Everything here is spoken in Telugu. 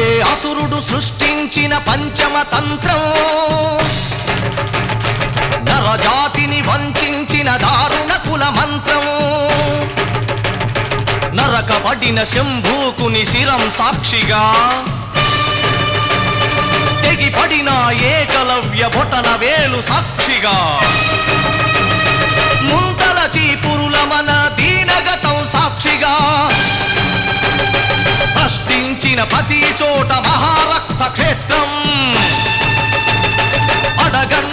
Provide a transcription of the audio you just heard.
ఏ అసురుడు సృష్టించిన పంచమ తంత్రం, నరజాతిని వంచిన దారుణ కుల మంత్రం, నరకబడిన శంభూకుని శిరం సాక్షిగా, తెగిపడిన ఏకలవ్య బొటన వేలు సాక్షిగా, ముంతల చీపురుల మన దీనగతం సాక్షిగా, ప్రశ్నించిన ప్రతి చోట మహారక్త క్షేత్రం, అడగండి